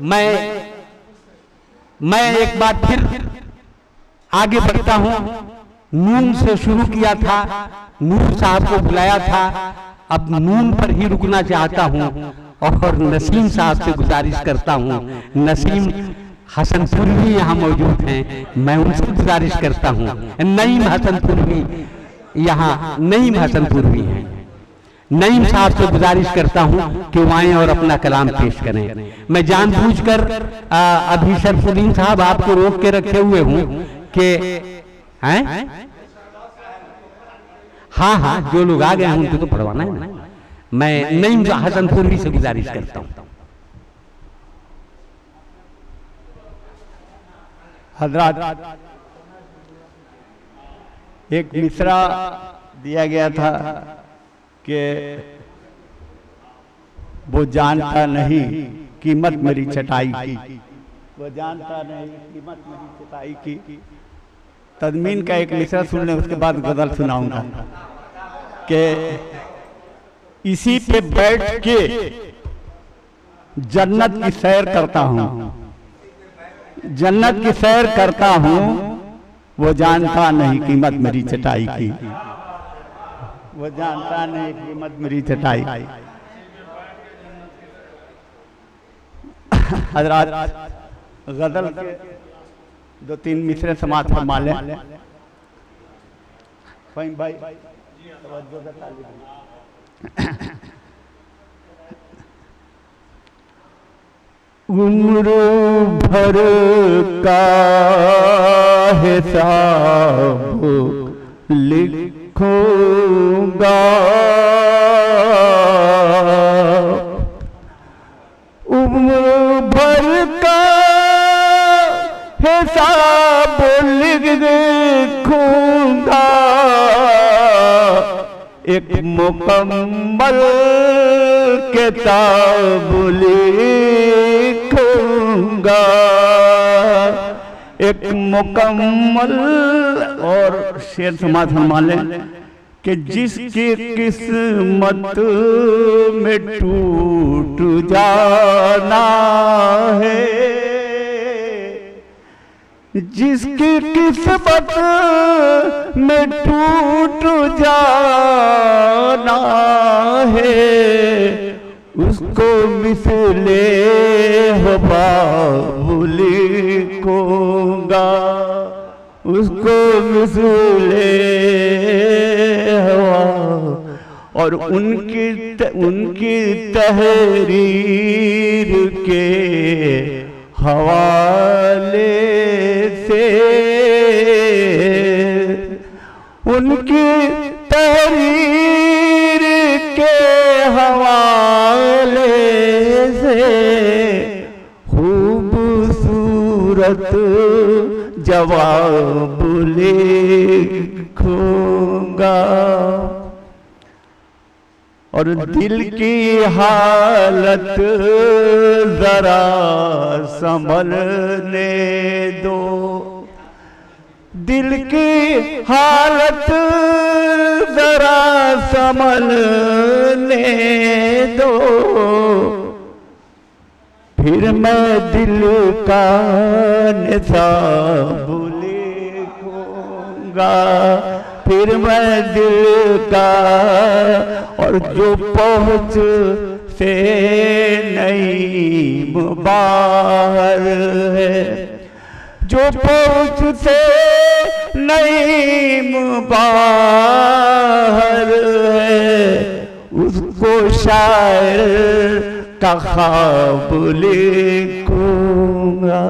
मैं एक बार फिर आगे बढ़ता हूं। नून से शुरू किया था, नूर साहब को बुलाया था, अब नून पर ही रुकना चाहता हूं और नसीम साहब से गुजारिश करता हूं। नसीम हसनपुरवी यहाँ मौजूद हैं, मैं उनसे गुजारिश करता हूँ। नईम हसनपुरवी यहाँ नईम हसनपुरवी हैं, नईम साहब से गुजारिश करता हूँ कि वो आए और अपना कलाम पेश करें। मैं जानबूझकर अभी शरफुद्दीन साहब आपको रोक के रखे हुए हूँ कि हैं, हाँ, जो लोग आ गए हैं उनको तो पढ़वाना है ना। मैं नईम हसनपुरवी से गुजारिश करता हूँ। हजरात, एक मिसरा दिया गया था कि वो जानता नहीं कीमत मेरी चटाई की, वो जानता नहीं कीमत मेरी चटाई की। तदमीन का एक मिसरा सुन लें, उसके बाद गजल सुनाऊंगा कि इसी पे बैठ के जन्नत की सैर करता हूँ, जन्नत की सैर करता हूँ, वो जानता नहीं कीमत मेरी चटाई की, वो जानता नहीं कीमत मेरी चटाई। हजरात, गजल के 2-3 मिसरे समाप्त फरमा लें। भाई उम्र भर का हिसाब लिखूंगा, उम्र भर का हिसाब लिखूंगा, एक मुकम्मल किताब लिखूंगा, एक मुकम्मल। और शेर समाज फरमा लें कि जिसकी किस्मत में टूट जाना है, जिसकी किस्मत में टूट जाना है, उसको मिसले हवा लिखूंगा, उसको मिसले हवा। और उनकी तहरीर के हवाले से, उनकी तहरीर के हवाले से खूबसूरत जवाब लिखूंगा। और दिल की हालत जरा संभलने दो, दिल की हालत जरा संभलने दो, फिर मैं दिल का निसाब लिखूंगा, फिर मैं दिल का। और जो पहुँच से नहीं बाहर है, जो पहुँच से नहीं बाहर है, उसको शायर का ख्वाब लिखूंगा।